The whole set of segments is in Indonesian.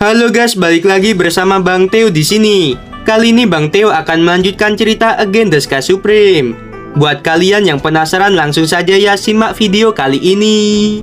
Halo guys, balik lagi bersama Bang Teo di sini. Kali ini Bang Teo akan melanjutkan cerita Again the Sky Supreme. Buat kalian yang penasaran, langsung saja ya simak video kali ini.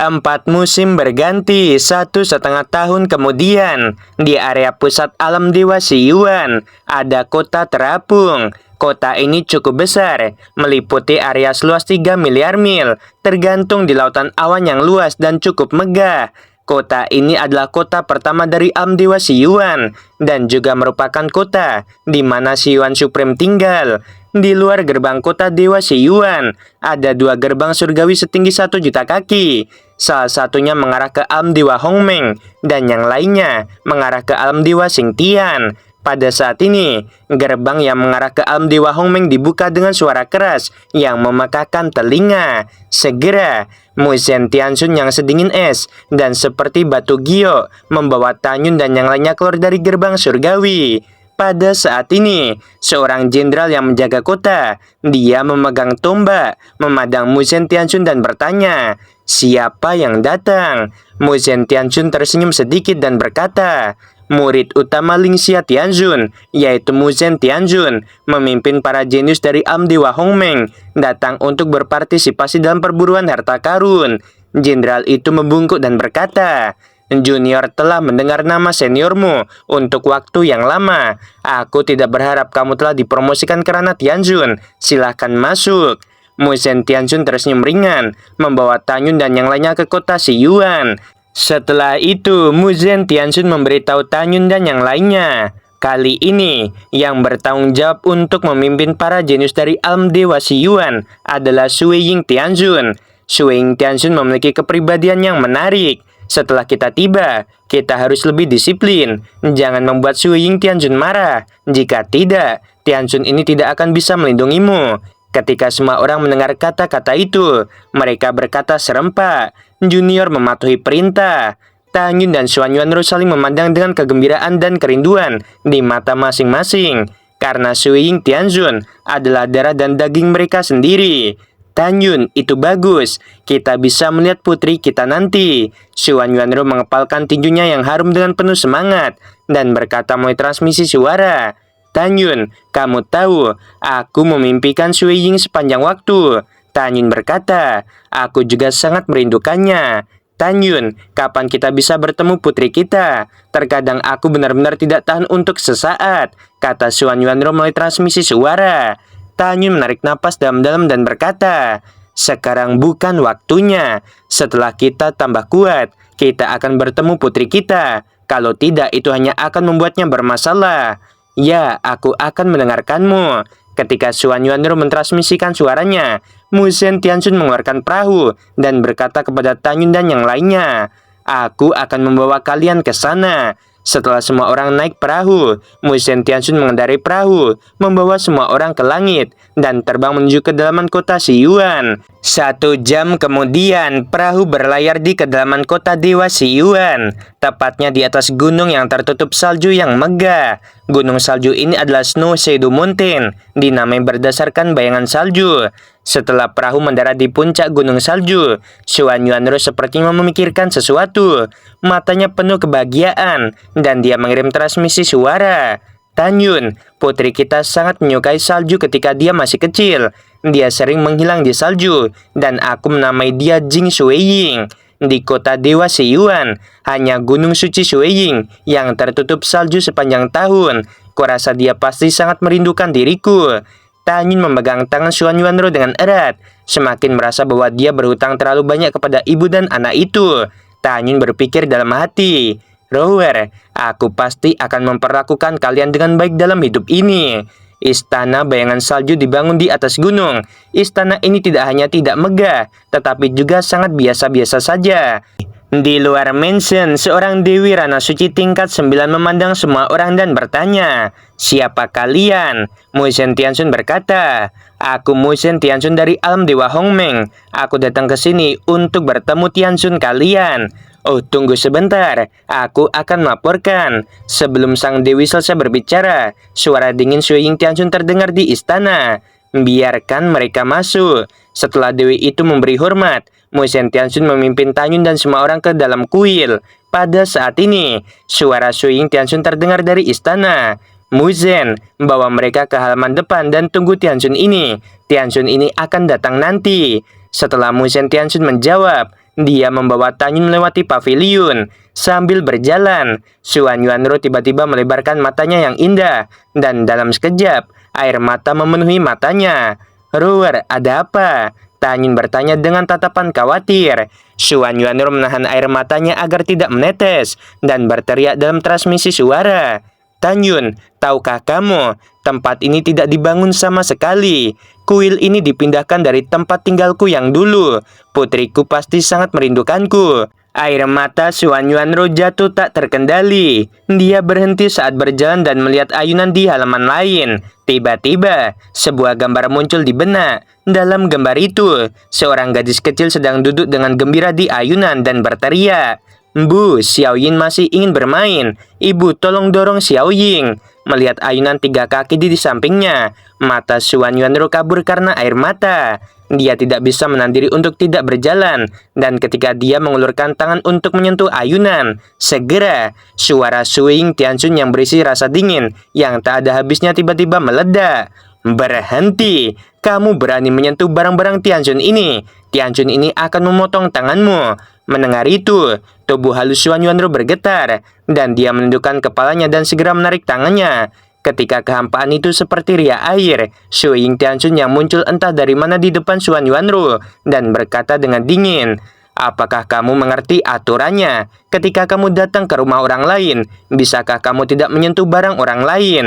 4 musim berganti, 1,5 tahun kemudian, di area pusat alam Dewa Shiyuan, ada kota terapung. Kota ini cukup besar, meliputi area seluas 3 miliar mil, tergantung di lautan awan yang luas dan cukup megah. Kota ini adalah kota pertama dari alam Dewa Shiyuan, dan juga merupakan kota di mana Shiyuan Supreme tinggal. Di luar gerbang kota Dewa Shiyuan, ada 2 gerbang surgawi setinggi 1 juta kaki. Salah satunya mengarah ke alam Dewa Hongmeng, dan yang lainnya mengarah ke alam Dewa Xingtian. Pada saat ini, gerbang yang mengarah ke alam Dewa Hongmeng dibuka dengan suara keras yang memekakkan telinga. Segera, Muzhen Tianxun yang sedingin es dan seperti batu gio membawa Tanyun dan yang lainnya keluar dari gerbang surgawi. Pada saat ini, seorang jenderal yang menjaga kota, dia memegang tombak, memandang Muzhen Tianxun dan bertanya, "Siapa yang datang?" Muzhen Tianxun tersenyum sedikit dan berkata, "Murid utama Lingxia Tianxun, yaitu Muzhen Tianxun, memimpin para jenius dari alam Dewa Hongmeng, datang untuk berpartisipasi dalam perburuan harta karun." Jenderal itu membungkuk dan berkata, "Junior telah mendengar nama seniormu untuk waktu yang lama. Aku tidak berharap kamu telah dipromosikan karena Tianxun. Silahkan masuk." Muzhen Tianxun tersenyum ringan, membawa Tanyun dan yang lainnya ke kota Shiyuan. Setelah itu, Muzhen Tianxun memberitahu Tanyun dan yang lainnya, kali ini yang bertanggung jawab untuk memimpin para jenius dari alam Dewa Shiyuan adalah Suiying Tianxun. Suiying Tianxun memiliki kepribadian yang menarik. Setelah kita tiba, kita harus lebih disiplin. Jangan membuat Suiying Tianxun marah. Jika tidak, Tianxun ini tidak akan bisa melindungimu. Ketika semua orang mendengar kata-kata itu, mereka berkata serempak. Junior mematuhi perintah. Tanyun dan Xuan Yuanru saling memandang dengan kegembiraan dan kerinduan di mata masing-masing. Karena Suiying Tianxun adalah darah dan daging mereka sendiri. "Tanyun, itu bagus. Kita bisa melihat putri kita nanti." Xuan Yuanru mengepalkan tinjunya yang harum dengan penuh semangat dan berkata melalui transmisi suara, "Tanyun, kamu tahu, aku memimpikan Suiying sepanjang waktu." Tanyun berkata, "Aku juga sangat merindukannya." "Tanyun, kapan kita bisa bertemu putri kita? Terkadang aku benar-benar tidak tahan untuk sesaat," kata Xuan Yuanru melalui transmisi suara. Tanyun menarik napas dalam-dalam dan berkata, "Sekarang bukan waktunya. Setelah kita tambah kuat, kita akan bertemu putri kita. Kalau tidak, itu hanya akan membuatnya bermasalah." "Ya, aku akan mendengarkanmu." Ketika Xuan Yuanru mentransmisikan suaranya, Muzhen Tianxun mengeluarkan perahu dan berkata kepada Tanyun dan yang lainnya, "Aku akan membawa kalian ke sana." Setelah semua orang naik perahu, Muzhen Tianxun mengendarai perahu, membawa semua orang ke langit, dan terbang menuju kedalaman kota Shiyuan. 1 jam kemudian, perahu berlayar di kedalaman kota Dewa Shiyuan, tepatnya di atas gunung yang tertutup salju yang megah. Gunung salju ini adalah Snow Shadow Mountain, dinamai berdasarkan bayangan salju. Setelah perahu mendarat di puncak gunung salju, Xuan Yuanru sepertinya memikirkan sesuatu. Matanya penuh kebahagiaan, dan dia mengirim transmisi suara. "Tanyun, putri kita sangat menyukai salju ketika dia masih kecil. Dia sering menghilang di salju, dan aku menamai dia Jing Suiying. Di kota Dewa Shiyuan, hanya gunung suci Suiying yang tertutup salju sepanjang tahun. Kurasa dia pasti sangat merindukan diriku." Tanyun memegang tangan Xuan Yuanru dengan erat, semakin merasa bahwa dia berhutang terlalu banyak kepada ibu dan anak itu. Tanyun berpikir dalam hati, "Rower, aku pasti akan memperlakukan kalian dengan baik dalam hidup ini." Istana bayangan salju dibangun di atas gunung. Istana ini tidak hanya tidak megah, tetapi juga sangat biasa-biasa saja. Di luar mansion, seorang Dewi Rana Suci tingkat 9 memandang semua orang dan bertanya, "Siapa kalian?" Muzhen Tianxun berkata, "Aku Muzhen Tianxun dari alam Dewa Hongmeng. Aku datang ke sini untuk bertemu Tianxun kalian." "Oh, tunggu sebentar. Aku akan melaporkan." Sebelum sang Dewi selesai berbicara, suara dingin Suiying Tianxun terdengar di istana. "Biarkan mereka masuk." Setelah Dewi itu memberi hormat, Muzhen Tianxun memimpin Tanyun dan semua orang ke dalam kuil. Pada saat ini, suara Su Ying Tianxun terdengar dari istana. Muzhen, bawa mereka ke halaman depan dan tunggu Tianxun ini. Tianxun ini akan datang nanti. Setelah Muzhen Tianxun menjawab, dia membawa Tanyun melewati paviliun. Sambil berjalan, Xuan Yuanru tiba-tiba melebarkan matanya yang indah. Dan dalam sekejap, air mata memenuhi matanya. "Ruer, ada apa?" Tanyun bertanya dengan tatapan khawatir. Xuan Yuanru menahan air matanya agar tidak menetes dan berteriak dalam transmisi suara. "Tanyun, tahukah kamu, tempat ini tidak dibangun sama sekali. Kuil ini dipindahkan dari tempat tinggalku yang dulu. Putriku pasti sangat merindukanku." Air mata Xuan Yuanru jatuh tak terkendali. Dia berhenti saat berjalan dan melihat ayunan di halaman lain. Tiba-tiba, sebuah gambar muncul di benak. Dalam gambar itu, seorang gadis kecil sedang duduk dengan gembira di ayunan dan berteriak, "Bu, Xiao Yin masih ingin bermain. Ibu, tolong dorong Xiao Ying." Melihat ayunan 3 kaki di sampingnya, mata Xuan Yuanru kabur karena air mata. Dia tidak bisa menahan diri untuk tidak berjalan, dan ketika dia mengulurkan tangan untuk menyentuh ayunan, segera suara Su Ying Tianxun yang berisi rasa dingin yang tak ada habisnya tiba-tiba meledak. "Berhenti! Kamu berani menyentuh barang-barang Tianxun ini. Tianxun ini akan memotong tanganmu." Mendengar itu, tubuh halus Xuan Yuanru bergetar, dan dia menundukkan kepalanya dan segera menarik tangannya. Ketika kehampaan itu seperti riak air, Su Ying Tianxun yang muncul entah dari mana di depan Xuan Yuanru dan berkata dengan dingin, "Apakah kamu mengerti aturannya? Ketika kamu datang ke rumah orang lain, bisakah kamu tidak menyentuh barang orang lain?"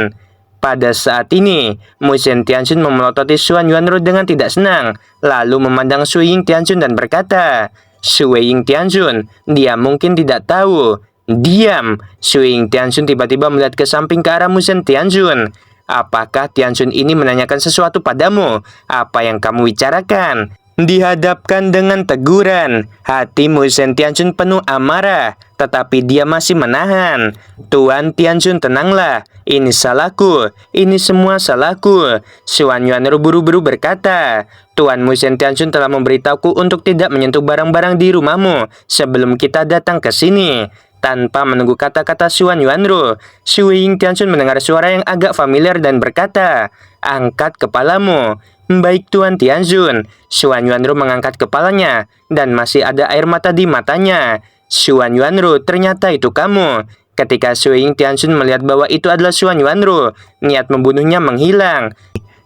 Pada saat ini, Muzhen Tianxun memelototi Xuan Yuanru dengan tidak senang, lalu memandang Su Ying Tianxun dan berkata, "Su Ying Tianxun, dia mungkin tidak tahu." "Diam!" Su Ying Tianxun tiba-tiba melihat ke samping ke arah Muzhen Tianxun. "Apakah Tianxun ini menanyakan sesuatu padamu? Apa yang kamu bicarakan?" Dihadapkan dengan teguran, hati Muzhen Tianxun penuh amarah, tetapi dia masih menahan. "Tuan Tianxun, tenanglah. Ini salahku. Ini semua salahku." Xuan Yuanru buru-buru berkata, "Tuan Muzhen Tianxun telah memberitahuku untuk tidak menyentuh barang-barang di rumahmu sebelum kita datang ke sini." Tanpa menunggu kata-kata Xuan Yuanru, Su Ying Tianxun mendengar suara yang agak familiar dan berkata, "Angkat kepalamu." "Baik Tuan Tianxun." Xuan Yuanru mengangkat kepalanya dan masih ada air mata di matanya. "Xuan Yuanru, ternyata itu kamu." Ketika Su Ying Tianxun melihat bahwa itu adalah Xuan Yuanru, niat membunuhnya menghilang.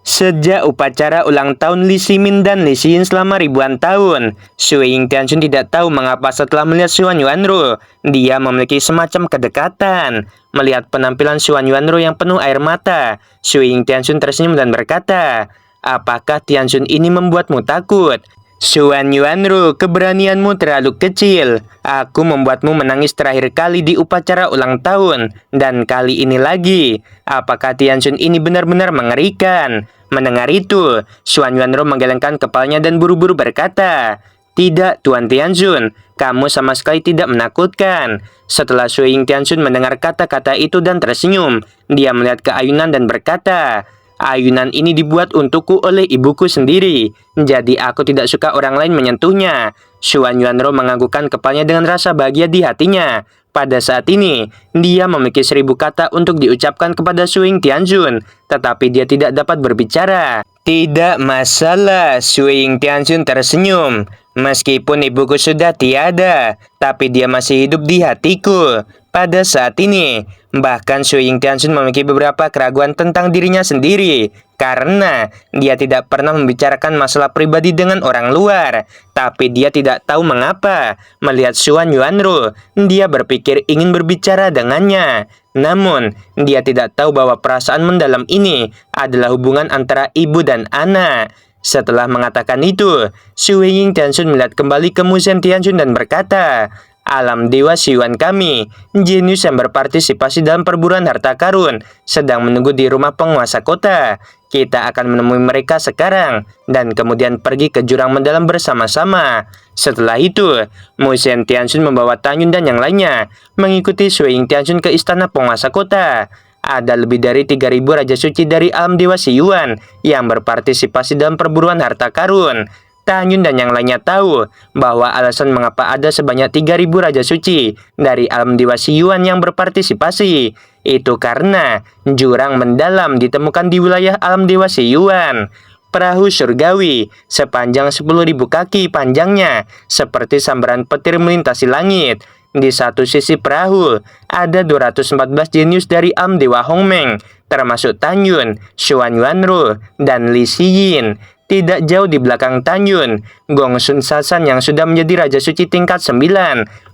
Sejak upacara ulang tahun Li Ximin dan Li Xin selama ribuan tahun, Su Ying Tianxun tidak tahu mengapa setelah melihat Xuan Yuanru, dia memiliki semacam kedekatan. Melihat penampilan Xuan Yuanru yang penuh air mata, Su Ying Tianxun tersenyum dan berkata, "Apakah Tianxun ini membuatmu takut?" "Xuan Yuanru, keberanianmu terlalu kecil. Aku membuatmu menangis terakhir kali di upacara ulang tahun, dan kali ini lagi. Apakah Tianxun ini benar-benar mengerikan?" Mendengar itu, Xuan Yuanru menggelengkan kepalanya dan buru-buru berkata, "Tidak, Tuan Tianxun, kamu sama sekali tidak menakutkan." Setelah Su Ying Tianxun mendengar kata-kata itu dan tersenyum, dia melihat ke ayunan dan berkata, "Ayunan ini dibuat untukku oleh ibuku sendiri, jadi aku tidak suka orang lain menyentuhnya." Xuan Yuanru menganggukkan kepalanya dengan rasa bahagia di hatinya. Pada saat ini, dia memiliki 1000 kata untuk diucapkan kepada Su Ying Tianxun, tetapi dia tidak dapat berbicara. "Tidak masalah," Su Ying Tianxun tersenyum. "Meskipun ibuku sudah tiada, tapi dia masih hidup di hatiku." Pada saat ini, bahkan Su Ying Tianxun memiliki beberapa keraguan tentang dirinya sendiri, karena dia tidak pernah membicarakan masalah pribadi dengan orang luar. Tapi dia tidak tahu mengapa, melihat Xuan Yuanru, dia berpikir ingin berbicara dengannya. Namun, dia tidak tahu bahwa perasaan mendalam ini adalah hubungan antara ibu dan anak. Setelah mengatakan itu, Su Ying Tianxun melihat kembali ke Muzhen Tianxun dan berkata, "Alam dewa Siwan kami, jenius yang berpartisipasi dalam perburuan harta karun, sedang menunggu di rumah penguasa kota. Kita akan menemui mereka sekarang, dan kemudian pergi ke jurang mendalam bersama-sama." Setelah itu, Muzhen Tianxun membawa Tanyun dan yang lainnya mengikuti Su Ying Tianxun ke istana penguasa kota. Ada lebih dari 3.000 raja suci dari alam dewa Siyuan yang berpartisipasi dalam perburuan harta karun. Tanyun dan yang lainnya tahu bahwa alasan mengapa ada sebanyak 3.000 Raja Suci dari alam dewa Siyuan yang berpartisipasi itu karena jurang mendalam ditemukan di wilayah alam dewa Siyuan. Perahu surgawi sepanjang 10.000 kaki panjangnya seperti sambaran petir melintasi langit. Di satu sisi perahu ada 214 jenius dari alam dewa Hongmeng, termasuk Tanyun, Xuan Yuanru, dan Li Xiyin. Tidak jauh di belakang Tanyun, Gongsun Sasan yang sudah menjadi Raja Suci tingkat 9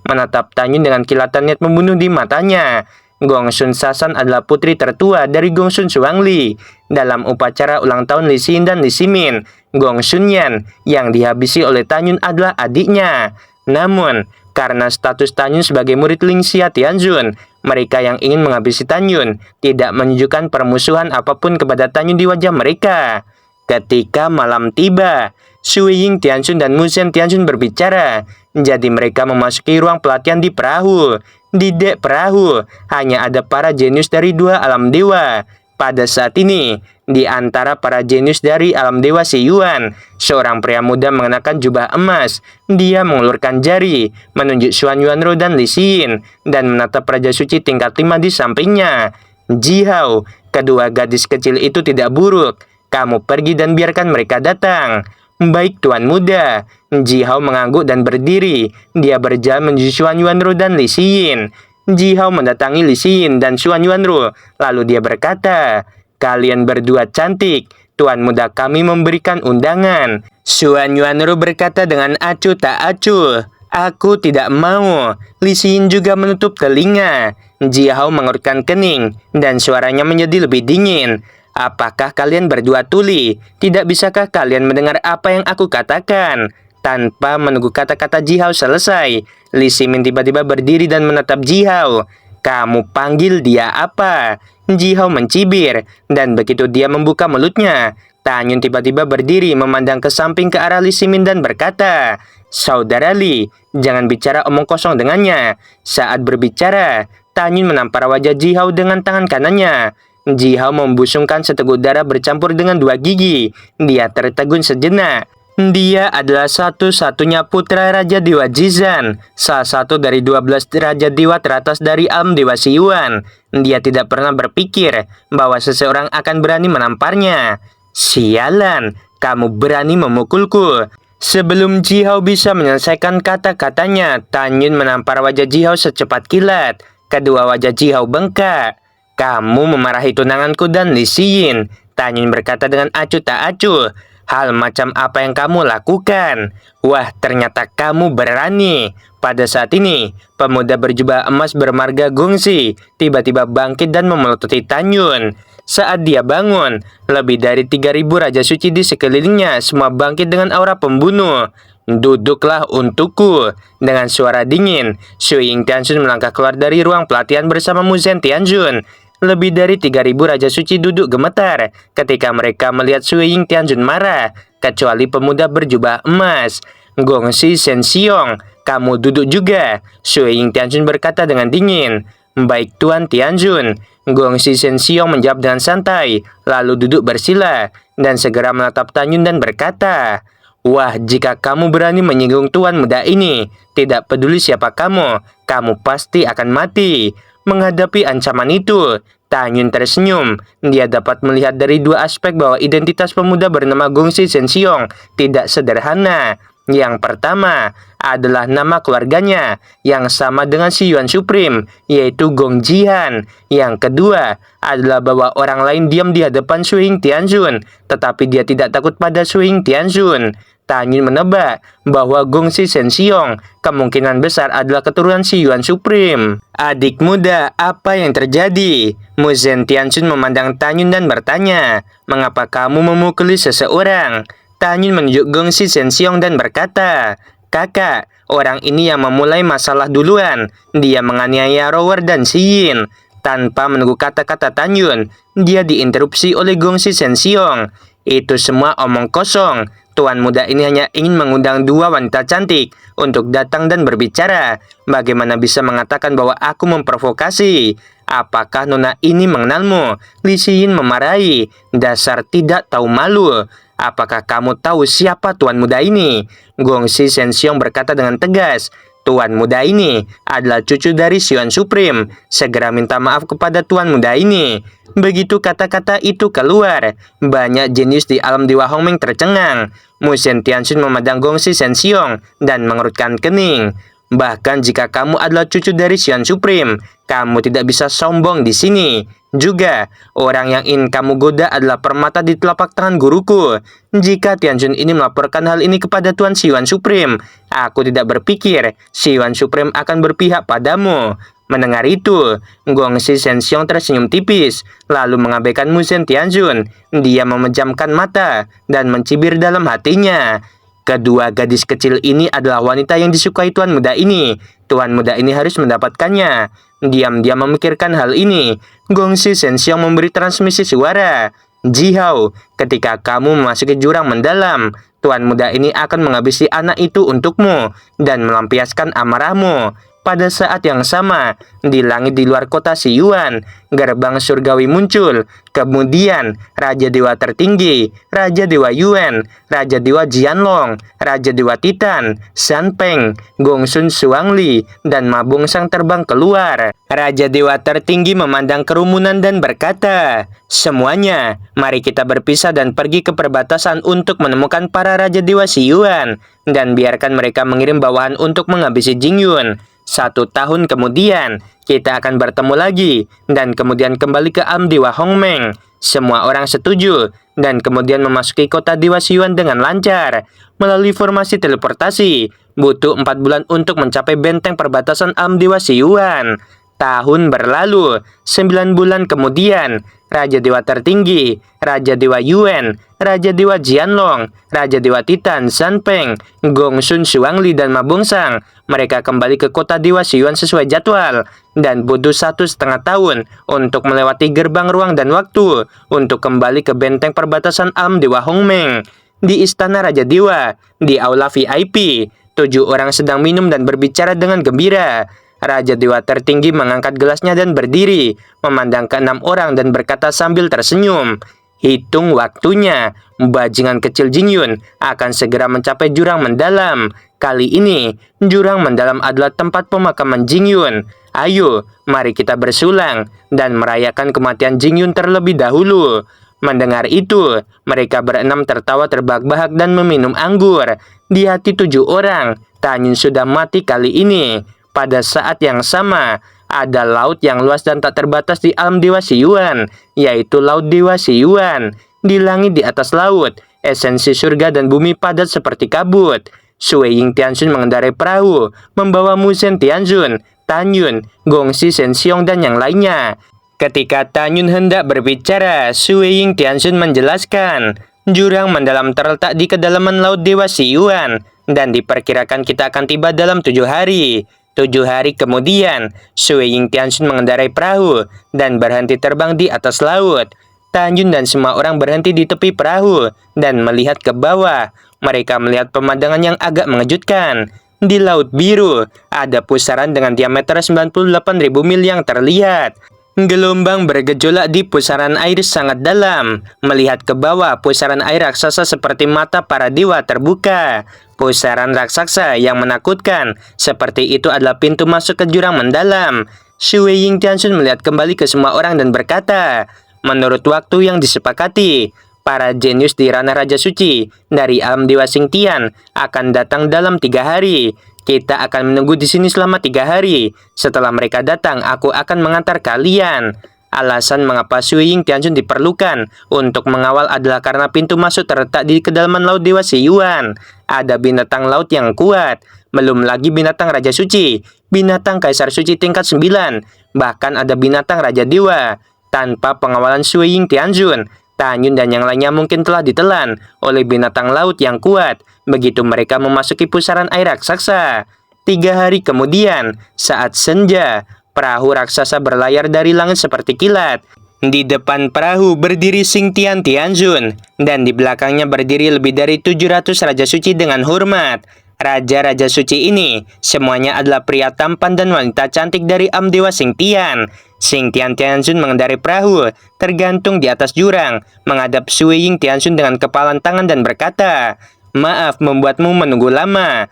menatap Tanyun dengan kilatan niat membunuh di matanya. Gongsun Sasan adalah putri tertua dari Gongsun Xuangli. Dalam upacara ulang tahun Li Xin dan Li Ximin, Gongsun Yan yang dihabisi oleh Tanyun adalah adiknya. Namun, karena status Tanyun sebagai murid Ling Xia Tianzun, mereka yang ingin menghabisi Tanyun tidak menunjukkan permusuhan apapun kepada Tanyun di wajah mereka. Ketika malam tiba, Sui Ying Tianzun dan Mu Zhen Tianzun berbicara. Jadi mereka memasuki ruang pelatihan di perahu. Di dek perahu, hanya ada para jenius dari 2 alam dewa. Pada saat ini, di antara para jenius dari alam dewa Siyuan, seorang pria muda mengenakan jubah emas. Dia mengulurkan jari, menunjuk Xuan Yuanru dan Li Xiyin, dan menatap Raja Suci tingkat 5 di sampingnya. Jihao, kedua gadis kecil itu tidak buruk. Kamu pergi dan biarkan mereka datang. Baik Tuan Muda. Jihao mengangguk dan berdiri. Dia berjalan menuju Xuan Yuanru dan Li Xiyin. Jihao mendatangi Li Xiyin dan Xuan Yuanru. Lalu dia berkata, "Kalian berdua cantik. Tuan Muda kami memberikan undangan." Xuan Yuanru berkata dengan acuh tak acuh, "Aku tidak mau." Li Xiyin juga menutup telinga. Jihao mengerutkan kening dan suaranya menjadi lebih dingin. "Apakah kalian berdua tuli? Tidak bisakah kalian mendengar apa yang aku katakan?" Tanpa menunggu kata-kata Jihao selesai, Li Ximin tiba-tiba berdiri dan menatap Jihao. "Kamu panggil dia apa?" Jihao mencibir, dan begitu dia membuka mulutnya, Tanyun tiba-tiba berdiri memandang ke samping ke arah Li Ximin dan berkata, "Saudara Li, jangan bicara omong kosong dengannya." Saat berbicara, Tanyun menampar wajah Jihao dengan tangan kanannya. Jihao membusungkan seteguk darah bercampur dengan 2 gigi. Dia tertegun sejenak. Dia adalah satu-satunya putra Raja Dewa Jizan, salah satu dari 12 Raja Dewa teratas dari alam Dewa Siyuan. Dia tidak pernah berpikir bahwa seseorang akan berani menamparnya. "Sialan, kamu berani memukulku." Sebelum Jihao bisa menyelesaikan kata-katanya, Tanyun menampar wajah Jihao secepat kilat. Kedua wajah Jihao bengkak. "Kamu memarahi tunanganku dan Li Xiyin," Tanyun berkata dengan acuh tak acuh. "Hal macam apa yang kamu lakukan? Wah, ternyata kamu berani." Pada saat ini, pemuda berjubah emas bermarga Gongxi tiba-tiba bangkit dan memelototi Tanyun. Saat dia bangun, lebih dari 3.000 Raja Suci di sekelilingnya semua bangkit dengan aura pembunuh. "Duduklah untukku." Dengan suara dingin, Sui Ying Tianzun melangkah keluar dari ruang pelatihan bersama Mu Zhen Tianzun. Lebih dari 3.000 Raja Suci duduk gemetar ketika mereka melihat Sui Ying Tianzun marah, kecuali pemuda berjubah emas. "Gongxi Shenxiong, kamu duduk juga." Sui Ying Tianzun berkata dengan dingin. "Baik Tuan Tianzun." Gongxi Shenxiong menjawab dengan santai, lalu duduk bersila, dan segera menatap Tanyun dan berkata, "Wah, jika kamu berani menyinggung Tuan Muda ini, tidak peduli siapa kamu, kamu pasti akan mati." Menghadapi ancaman itu, Tanyun tersenyum. Dia dapat melihat dari 2 aspek bahwa identitas pemuda bernama Gongxi Shenxiong tidak sederhana. Yang pertama adalah nama keluarganya yang sama dengan si Yuan Supreme, yaitu Gong Jihan. Yang kedua adalah bahwa orang lain diam di hadapan Sui Ying Tianzun, tetapi dia tidak takut pada Sui Ying Tianzun. Tanyun menebak bahwa Gongxi Shenxiong kemungkinan besar adalah keturunan si Yuan Supreme. "Adik muda, apa yang terjadi?" Mu Zhen Tianzun memandang Tanyun dan bertanya, "Mengapa kamu memukuli seseorang?" Tanyun menunjuk Gongxi Shenxiong dan berkata, "Kakak, orang ini yang memulai masalah duluan. Dia menganiaya Rower dan Xiyin." Tanpa menunggu kata-kata Tanyun, dia diinterupsi oleh Gongxi Shenxiong. "Itu semua omong kosong. Tuan Muda ini hanya ingin mengundang 2 wanita cantik untuk datang dan berbicara. Bagaimana bisa mengatakan bahwa aku memprovokasi? Apakah nona ini mengenalmu? Li Xiyin memarahi. Dasar tidak tahu malu. Apakah kamu tahu siapa tuan muda ini? Gongsi Shenxiong berkata dengan tegas. Tuan muda ini adalah cucu dari Xuan Supreme. Segera minta maaf kepada tuan muda ini. Begitu kata-kata itu keluar, banyak jenius di alam dewa Hongmeng tercengang. Mu Shen Tianxun memandang Gongsi Shenxiong dan mengerutkan kening. Bahkan jika kamu adalah cucu dari Xuan Supreme, kamu tidak bisa sombong di sini. Juga, orang yang ingin kamu goda adalah permata di telapak tangan guruku. Jika Tianxun ini melaporkan hal ini kepada Tuan Xuan Supreme, aku tidak berpikir Xuan Supreme akan berpihak padamu. Mendengar itu, Gongsi Shenxiong tersenyum tipis, lalu mengabaikan Mu Shen Tianxun. Dia memejamkan mata dan mencibir dalam hatinya. Kedua gadis kecil ini adalah wanita yang disukai tuan muda ini. Tuan muda ini harus mendapatkannya. Diam-diam memikirkan hal ini, Gongsi Shenxiong memberi transmisi suara. Jihao, ketika kamu memasuki jurang mendalam, tuan muda ini akan menghabisi anak itu untukmu dan melampiaskan amarahmu. Pada saat yang sama, di langit di luar kota Xiyuan, gerbang surgawi muncul. Kemudian, Raja Dewa Tertinggi, Raja Dewa Yuan, Raja Dewa Jianlong, Raja Dewa Titan, San Peng, Gongsun Suangli, dan Ma Bongsang terbang keluar. Raja Dewa Tertinggi memandang kerumunan dan berkata, semuanya, mari kita berpisah dan pergi ke perbatasan untuk menemukan para Raja Dewa Xiyuan, dan biarkan mereka mengirim bawahan untuk menghabisi Jingyun. 1 tahun kemudian, kita akan bertemu lagi, dan kemudian kembali ke alam dewa Hongmeng. Semua orang setuju, dan kemudian memasuki kota dewa Xiyuan dengan lancar. Melalui formasi teleportasi, butuh 4 bulan untuk mencapai benteng perbatasan alam dewa Xiyuan. Tahun berlalu, 9 bulan kemudian, Raja Dewa Tertinggi, Raja Dewa Yuan, Raja Dewa Jianlong, Raja Dewa Titan, San Peng, Gongsun Suangli, dan Ma Bongsang. Mereka kembali ke kota Dewa Xiyuan sesuai jadwal, dan butuh 1,5 tahun untuk melewati gerbang ruang dan waktu untuk kembali ke benteng perbatasan alam Dewa Hongmeng. Di Istana Raja Dewa, di aula VIP, 7 orang sedang minum dan berbicara dengan gembira. Raja Dewa Tertinggi mengangkat gelasnya dan berdiri, memandang ke-6 orang dan berkata sambil tersenyum, hitung waktunya, bajingan kecil Jingyun akan segera mencapai jurang mendalam. Kali ini, jurang mendalam adalah tempat pemakaman Jingyun. Ayo, mari kita bersulang dan merayakan kematian Jingyun terlebih dahulu. Mendengar itu, mereka berenam tertawa terbahak-bahak dan meminum anggur. Di hati 7 orang, Tanyun sudah mati kali ini. Pada saat yang sama, ada laut yang luas dan tak terbatas di alam dewa Xiyuan, yaitu Laut Dewa Xiyuan. Di langit di atas laut, esensi surga dan bumi padat seperti kabut. Sui Ying Tianxun mengendarai perahu, membawa Mu Shen Tianxun, Tanyun, Gongsi Shenxiong, dan yang lainnya. Ketika Tanyun hendak berbicara, Sui Ying Tianxun menjelaskan, jurang mendalam terletak di kedalaman Laut Dewa Xiyuan, dan diperkirakan kita akan tiba dalam 7 hari. 7 hari kemudian, Sui Ying Tianxun mengendarai perahu dan berhenti terbang di atas laut. Tanyun dan semua orang berhenti di tepi perahu dan melihat ke bawah. Mereka melihat pemandangan yang agak mengejutkan. Di Laut Biru, ada pusaran dengan diameter 98.000 mil yang terlihat. Gelombang bergejolak di pusaran air sangat dalam. Melihat ke bawah, pusaran air raksasa seperti mata para dewa terbuka. Pusaran raksasa yang menakutkan seperti itu adalah pintu masuk ke jurang mendalam. Sui Ying Tianxun melihat kembali ke semua orang dan berkata, menurut waktu yang disepakati, para jenius di ranah Raja Suci dari alam Dewa Xingtian akan datang dalam 3 hari. Kita akan menunggu di sini selama 3 hari. Setelah mereka datang, aku akan mengantar kalian. Alasan mengapa Sui Ying Tianxun diperlukan untuk mengawal adalah karena pintu masuk terletak di kedalaman Laut Dewa Xiyuan. Ada binatang laut yang kuat, belum lagi binatang Raja Suci, binatang Kaisar Suci tingkat 9, bahkan ada binatang Raja Dewa. Tanpa pengawalan Sui Ying Tianxun, Tanyun dan yang lainnya mungkin telah ditelan oleh binatang laut yang kuat begitu mereka memasuki pusaran air raksasa. 3 hari kemudian, saat senja, perahu raksasa berlayar dari langit seperti kilat. Di depan perahu berdiri Xingtian Tianxun, dan di belakangnya berdiri lebih dari 700 Raja Suci dengan hormat. Raja-raja suci ini semuanya adalah pria tampan dan wanita cantik dari Dewa Xingtian. Xingtian Tianxun mengendarai perahu, tergantung di atas jurang, menghadap Sui Ying Tianxun dengan kepalan tangan dan berkata, "Maaf membuatmu menunggu lama."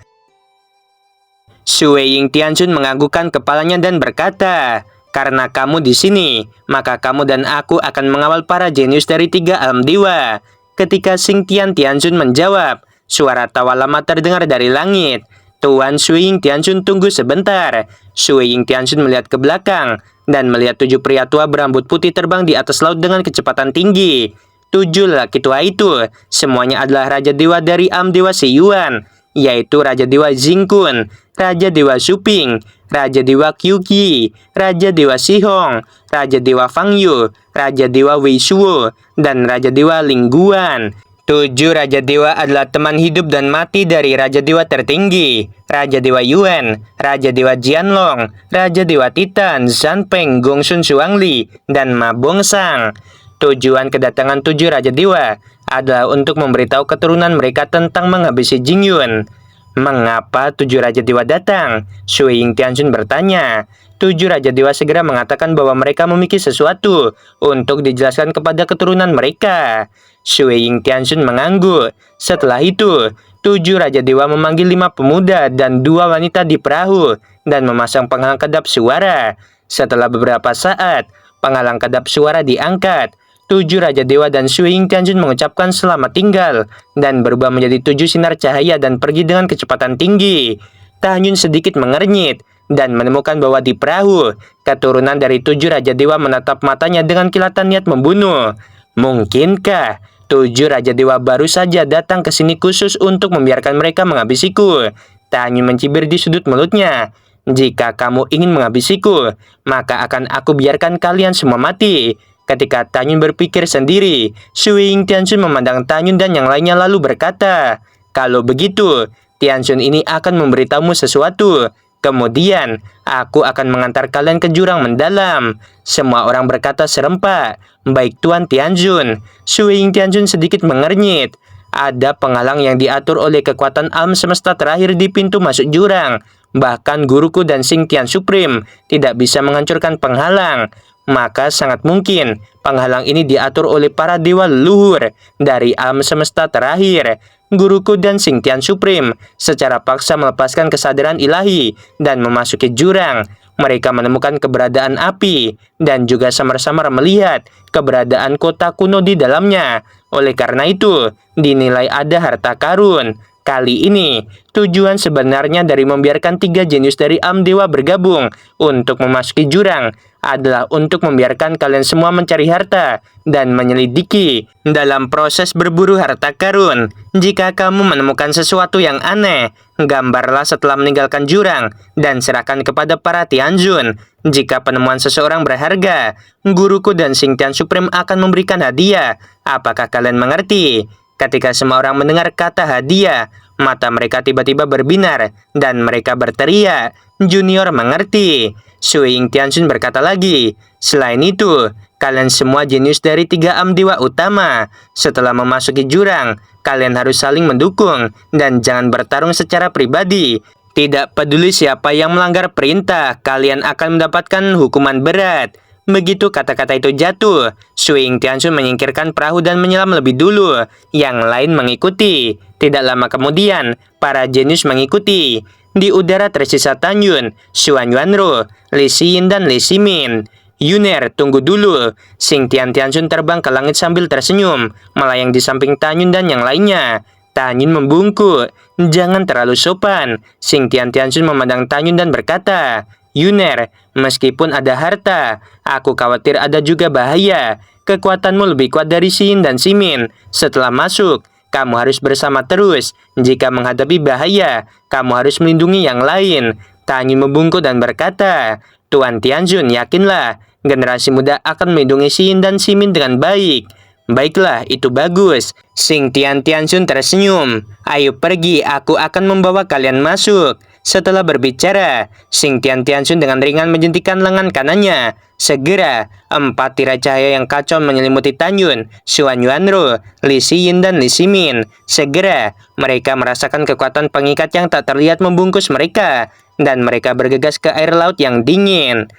Sui Ying Tianxun menganggukkan kepalanya dan berkata, "Karena kamu di sini, maka kamu dan aku akan mengawal para jenius dari 3 alam dewa." Ketika Xingtian Tianxun menjawab, suara tawa lama terdengar dari langit. "Tuan Sui Ying Tianxun, tunggu sebentar." Sui Ying Tianxun melihat ke belakang dan melihat 7 pria tua berambut putih terbang di atas laut dengan kecepatan tinggi. 7 lelaki tua itu semuanya adalah Raja Dewa dari Dewa Siyuan, yaitu Raja Dewa Jingkun, Raja Dewa Suping, Raja Dewa Kyuki, Raja Dewa Sihong, Raja Dewa Fangyu, Raja Dewa Weishuo, dan Raja Dewa Lingguan. 7 Raja Dewa adalah teman hidup dan mati dari Raja Dewa tertinggi, Raja Dewa Yuan, Raja Dewa Jianlong, Raja Dewa Titan, Zanpeng, Gongsun Xuangli, dan Ma Bongsang. Tujuan kedatangan 7 Raja Dewa adalah untuk memberitahu keturunan mereka tentang menghabisi Jingyun. "Mengapa 7 Raja Dewa datang?" Sui Ying Tianxun bertanya. 7 Raja Dewa segera mengatakan bahwa mereka memiliki sesuatu untuk dijelaskan kepada keturunan mereka. Sui Ying Tianxun mengangguk. Setelah itu, 7 Raja Dewa memanggil 5 pemuda dan 2 wanita di perahu dan memasang penghalang kedap suara. Setelah beberapa saat, penghalang kedap suara diangkat. 7 Raja Dewa dan Sui Ying Tianxun mengucapkan selamat tinggal dan berubah menjadi 7 sinar cahaya dan pergi dengan kecepatan tinggi. Tanyun sedikit mengernyit dan menemukan bahwa di perahu, keturunan dari 7 Raja Dewa menatap matanya dengan kilatan niat membunuh. Mungkinkah 7 Raja Dewa baru saja datang ke sini khusus untuk membiarkan mereka menghabisiku? Tanyun mencibir di sudut mulutnya. "Jika kamu ingin menghabisiku, maka akan aku biarkan kalian semua mati." Ketika Tanyun berpikir sendiri, Sui Ying Tianxun memandang Tanyun dan yang lainnya lalu berkata, "Kalau begitu, Tianxun ini akan memberitahumu sesuatu. Kemudian, aku akan mengantar kalian ke jurang mendalam." Semua orang berkata serempak, "Baik Tuan Tianxun." Sui Ying Tianxun sedikit mengernyit. Ada penghalang yang diatur oleh kekuatan alam semesta terakhir di pintu masuk jurang. Bahkan guruku dan Xingtian Supreme tidak bisa menghancurkan penghalang. Maka sangat mungkin penghalang ini diatur oleh para dewa leluhur dari alam semesta terakhir. Guruku dan Xingtian Supreme secara paksa melepaskan kesadaran ilahi dan memasuki jurang. Mereka menemukan keberadaan api dan juga samar-samar melihat keberadaan kota kuno di dalamnya. Oleh karena itu, dinilai ada harta karun. Kali ini, tujuan sebenarnya dari membiarkan 3 jenius dari Dewa bergabung untuk memasuki jurang adalah untuk membiarkan kalian semua mencari harta dan menyelidiki dalam proses berburu harta karun. Jika kamu menemukan sesuatu yang aneh, gambarlah setelah meninggalkan jurang dan serahkan kepada para Tianxun. Jika penemuan seseorang berharga, guruku dan Xingtian Supreme akan memberikan hadiah. Apakah kalian mengerti? Ketika semua orang mendengar kata hadiah, mata mereka tiba-tiba berbinar dan mereka berteriak, "Junior mengerti." Sui Ying Tianxun berkata lagi, "Selain itu, kalian semua jenius dari 3 dewa utama. Setelah memasuki jurang, kalian harus saling mendukung dan jangan bertarung secara pribadi. Tidak peduli siapa yang melanggar perintah, kalian akan mendapatkan hukuman berat." Begitu kata-kata itu jatuh, Sui Ying Tianxun menyingkirkan perahu dan menyelam lebih dulu. Yang lain mengikuti. Tidak lama kemudian, para jenius mengikuti. Di udara tersisa Tanyun, Xuan Yuanro, Li Xiyin, dan Li Ximin. "Yuner, tunggu dulu." Xingtian Tianxun terbang ke langit sambil tersenyum, melayang di samping Tanyun dan yang lainnya. Tanyun membungkuk. "Jangan terlalu sopan." Xingtian Tianxun memandang Tanyun dan berkata, "Yuner, meskipun ada harta, aku khawatir ada juga bahaya. Kekuatanmu lebih kuat dari Xin dan Ximin. Setelah masuk, kamu harus bersama terus. Jika menghadapi bahaya, kamu harus melindungi yang lain." Tanyun membungkuk dan berkata, "Tuan Tianxun, yakinlah, generasi muda akan melindungi Xin dan Ximin dengan baik." "Baiklah, itu bagus." Xingtian Tianxun tersenyum. "Ayo pergi, aku akan membawa kalian masuk." Setelah berbicara, Sing Tian-Tiansun dengan ringan menjentikan lengan kanannya. Segera, 4 tirai cahaya yang kacau menyelimuti Tanyun, Xuan Yuanru, Li Xiyin, dan Li Ximin. Segera, mereka merasakan kekuatan pengikat yang tak terlihat membungkus mereka, dan mereka bergegas ke air laut yang dingin.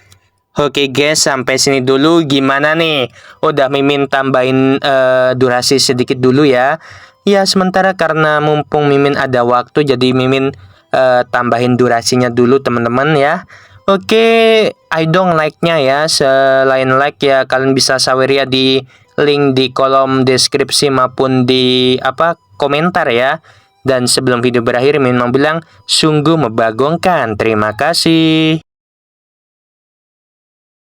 Oke guys, sampai sini dulu. Gimana nih? Udah Mimin tambahin durasi sedikit dulu ya. Ya, sementara karena mumpung Mimin ada waktu, jadi Mimin tambahin durasinya dulu teman-teman ya. Oke, I don't like-nya ya. Selain like ya, kalian bisa sawer ya di link di kolom deskripsi maupun di komentar ya. Dan sebelum video berakhir, Mimin mau bilang sungguh membagongkan. Terima kasih.